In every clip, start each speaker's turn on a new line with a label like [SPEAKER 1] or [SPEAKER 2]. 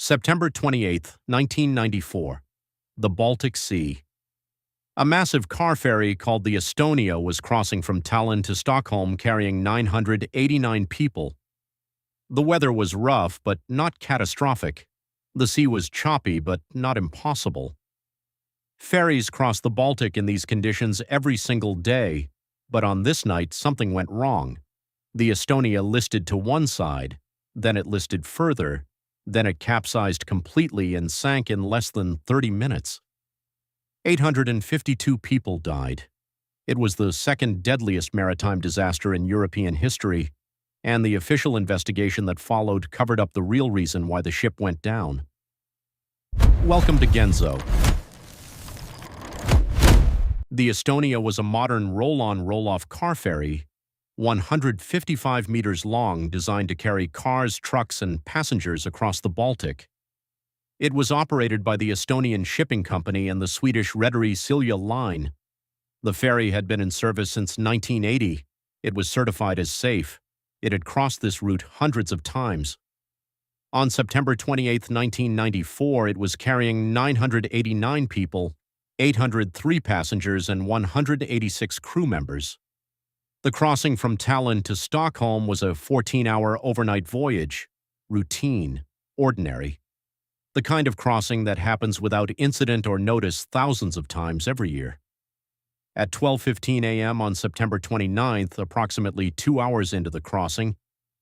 [SPEAKER 1] September 28, 1994. The Baltic Sea. A massive car ferry called the Estonia was crossing from Tallinn to Stockholm carrying 989 people. The weather was rough, but not catastrophic. The sea was choppy, but not impossible. Ferries cross the Baltic in these conditions every single day, but on this night something went wrong. The Estonia listed to one side, then it listed further, then it capsized completely and sank in less than 30 minutes. 852 people died. It was the second deadliest maritime disaster in European history, and the official investigation that followed covered up the real reason why the ship went down. Welcome to Genzo. The Estonia was a modern roll-on, roll-off car ferry, 155 meters long, designed to carry cars, trucks, and passengers across the Baltic. It was operated by the Estonian shipping company and the Swedish Rederi Silja Line. The ferry had been in service since 1980. It was certified as safe. It had crossed this route hundreds of times. On September 28, 1994, it was carrying 989 people, 803 passengers, and 186 crew members. The crossing from Tallinn to Stockholm was a 14-hour overnight voyage, routine, ordinary. The kind of crossing that happens without incident or notice thousands of times every year. At 12:15 a.m. on September 29th, approximately 2 hours into the crossing,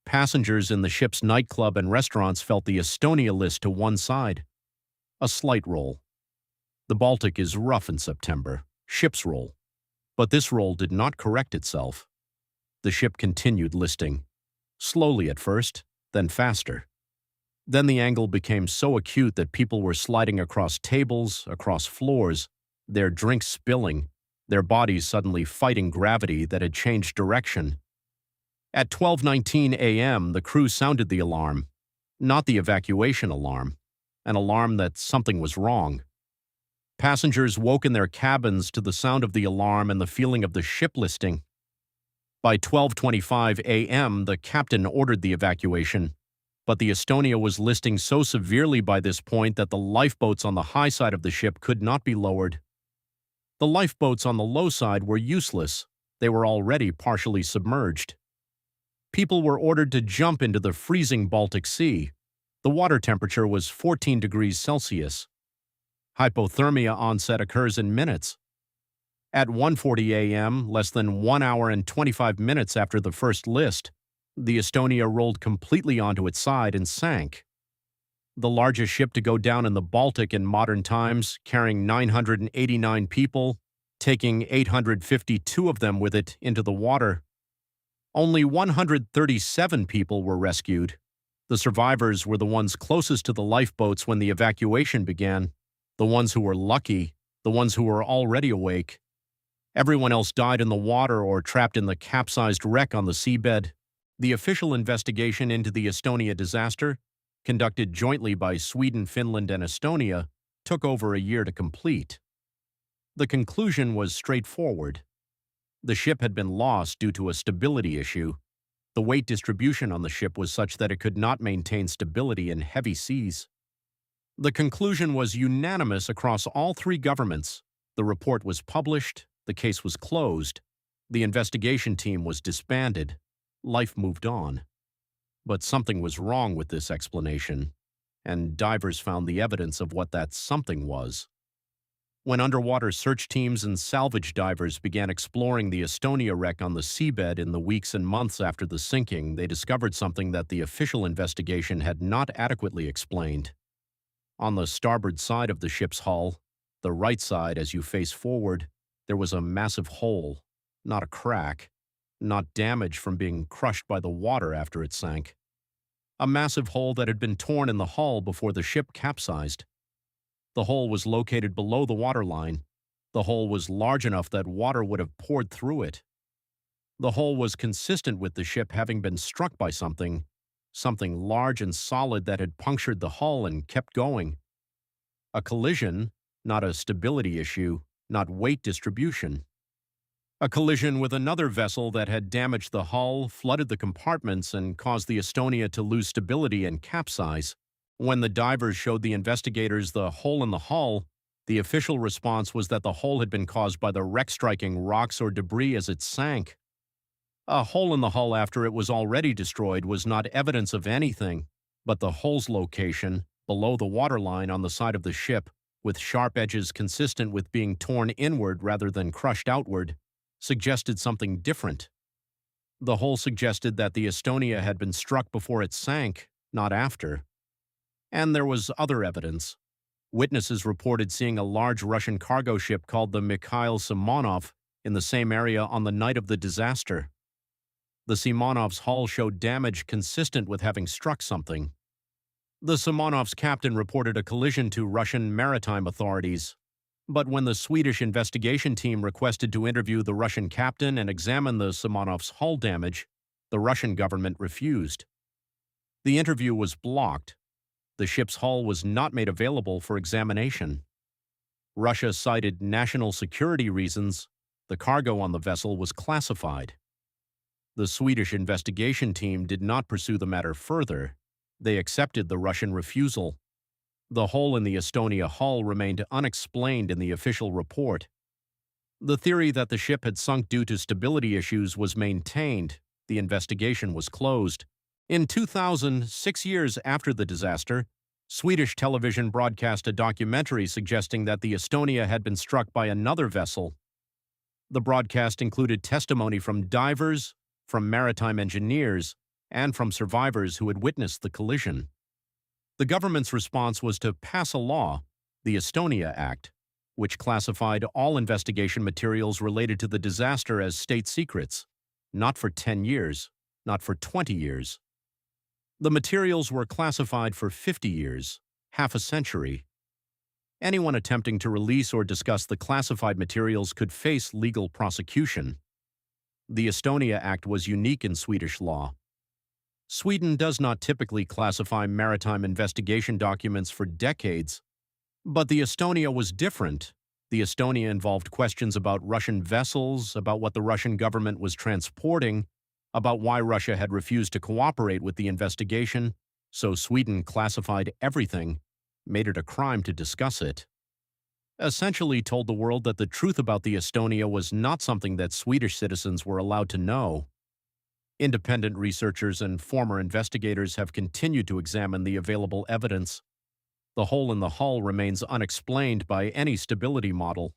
[SPEAKER 1] passengers in the ship's nightclub and restaurants felt the Estonia list to one side. A slight roll. The Baltic is rough in September. Ships roll. But this roll did not correct itself. The ship continued listing. Slowly at first, then faster. Then the angle became so acute that people were sliding across tables, across floors, their drinks spilling, their bodies suddenly fighting gravity that had changed direction. At 12:19 a.m., the crew sounded the alarm, not the evacuation alarm, an alarm that something was wrong. Passengers woke in their cabins to the sound of the alarm and the feeling of the ship listing. By 12:25 a.m., the captain ordered the evacuation, but the Estonia was listing so severely by this point that the lifeboats on the high side of the ship could not be lowered. The lifeboats on the low side were useless. They were already partially submerged. People were ordered to jump into the freezing Baltic Sea. The water temperature was 14 degrees Celsius. Hypothermia onset occurs in minutes. At 1:40 a.m., less than 1 hour and 25 minutes after the first list, the Estonia rolled completely onto its side and sank. The largest ship to go down in the Baltic in modern times, carrying 989 people, taking 852 of them with it into the water. Only 137 people were rescued. The survivors were the ones closest to the lifeboats when the evacuation began, the ones who were lucky, the ones who were already awake. Everyone else died in the water or trapped in the capsized wreck on the seabed. The official investigation into the Estonia disaster, conducted jointly by Sweden, Finland, and Estonia, took over a year to complete. The conclusion was straightforward. The ship had been lost due to a stability issue. The weight distribution on the ship was such that it could not maintain stability in heavy seas. The conclusion was unanimous across all three governments. The report was published, the case was closed, the investigation team was disbanded, life moved on. But something was wrong with this explanation, and divers found the evidence of what that something was. When underwater search teams and salvage divers began exploring the Estonia wreck on the seabed in the weeks and months after the sinking, they discovered something that the official investigation had not adequately explained. On the starboard side of the ship's hull, the right side as you face forward, there was a massive hole, not a crack, not damage from being crushed by the water after it sank. A massive hole that had been torn in the hull before the ship capsized. The hole was located below the waterline. The hole was large enough that water would have poured through it. The hole was consistent with the ship having been struck by something large and solid that had punctured the hull and kept going. A collision, not a stability issue, not weight distribution. A collision with another vessel that had damaged the hull, flooded the compartments, and caused the Estonia to lose stability and capsize. When the divers showed the investigators the hole in the hull, the official response was that the hole had been caused by the wreck striking rocks or debris as it sank. A hole in the hull after it was already destroyed was not evidence of anything, but the hole's location, below the waterline on the side of the ship, with sharp edges consistent with being torn inward rather than crushed outward, suggested something different. The hole suggested that the Estonia had been struck before it sank, not after. And there was other evidence. Witnesses reported seeing a large Russian cargo ship called the Mikhail Simonov in the same area on the night of the disaster. The Simonov's hull showed damage consistent with having struck something. The Simonov's captain reported a collision to Russian maritime authorities. But when the Swedish investigation team requested to interview the Russian captain and examine the Simonov's hull damage, the Russian government refused. The interview was blocked. The ship's hull was not made available for examination. Russia cited national security reasons. The cargo on the vessel was classified. The Swedish investigation team did not pursue the matter further. They accepted the Russian refusal. The hole in the Estonia hull remained unexplained in the official report. The theory that the ship had sunk due to stability issues was maintained. The investigation was closed. In 2000, 6 years after the disaster, Swedish television broadcast a documentary suggesting that the Estonia had been struck by another vessel. The broadcast included testimony from divers, from maritime engineers, and from survivors who had witnessed the collision. The government's response was to pass a law, the Estonia Act, which classified all investigation materials related to the disaster as state secrets, not for 10 years, not for 20 years. The materials were classified for 50 years, half a century. Anyone attempting to release or discuss the classified materials could face legal prosecution. The Estonia Act was unique in Swedish law. Sweden does not typically classify maritime investigation documents for decades, but the Estonia was different. The Estonia involved questions about Russian vessels, about what the Russian government was transporting, about why Russia had refused to cooperate with the investigation, so Sweden classified everything, made it a crime to discuss it. Essentially told the world that the truth about the Estonia was not something that Swedish citizens were allowed to know. Independent researchers and former investigators have continued to examine the available evidence. The hole in the hull remains unexplained by any stability model.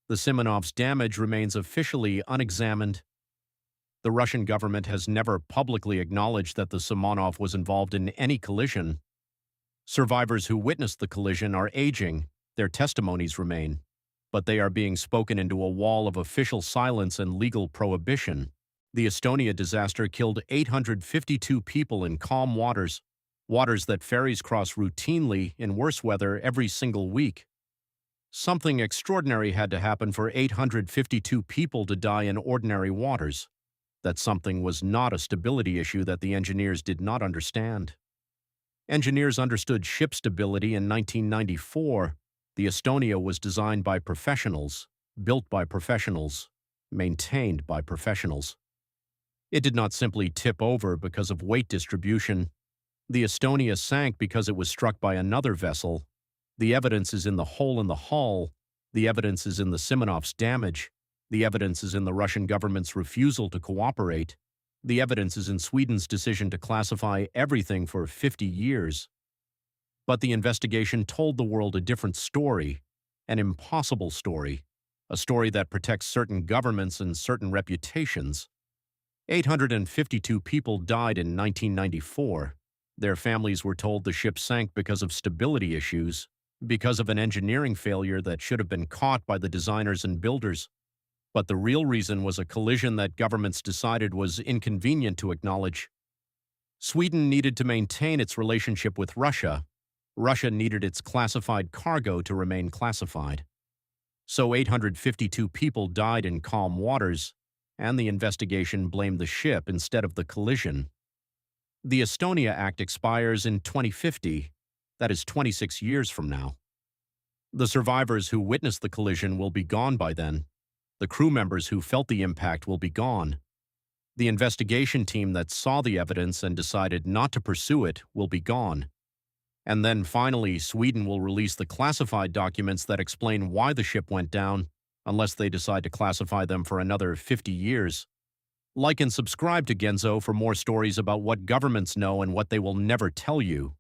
[SPEAKER 1] The Simonov's damage remains officially unexamined. The Russian government has never publicly acknowledged that the Simonov was involved in any collision. Survivors who witnessed the collision are aging. Their testimonies remain, but they are being spoken into a wall of official silence and legal prohibition. The Estonia disaster killed 852 people in calm waters, waters that ferries cross routinely in worse weather every single week. Something extraordinary had to happen for 852 people to die in ordinary waters. That something was not a stability issue that the engineers did not understand. Engineers understood ship stability in 1994. The Estonia was designed by professionals, built by professionals, maintained by professionals. It did not simply tip over because of weight distribution. The Estonia sank because it was struck by another vessel. The evidence is in the hole in the hull. The evidence is in the Simonov's damage. The evidence is in the Russian government's refusal to cooperate. The evidence is in Sweden's decision to classify everything for 50 years. But the investigation told the world a different story, an impossible story, a story that protects certain governments and certain reputations. 852 people died in 1994. Their families were told the ship sank because of stability issues, because of an engineering failure that should have been caught by the designers and builders. But the real reason was a collision that governments decided was inconvenient to acknowledge. Sweden needed to maintain its relationship with Russia. Russia needed its classified cargo to remain classified. So 852 people died in calm waters, and the investigation blamed the ship instead of the collision. The Estonia Act expires in 2050. That is 26 years from now. The survivors who witnessed the collision will be gone by then. The crew members who felt the impact will be gone. The investigation team that saw the evidence and decided not to pursue it will be gone. And then finally, Sweden will release the classified documents that explain why the ship went down, unless they decide to classify them for another 50 years. Like and subscribe to Genzo for more stories about what governments know and what they will never tell you.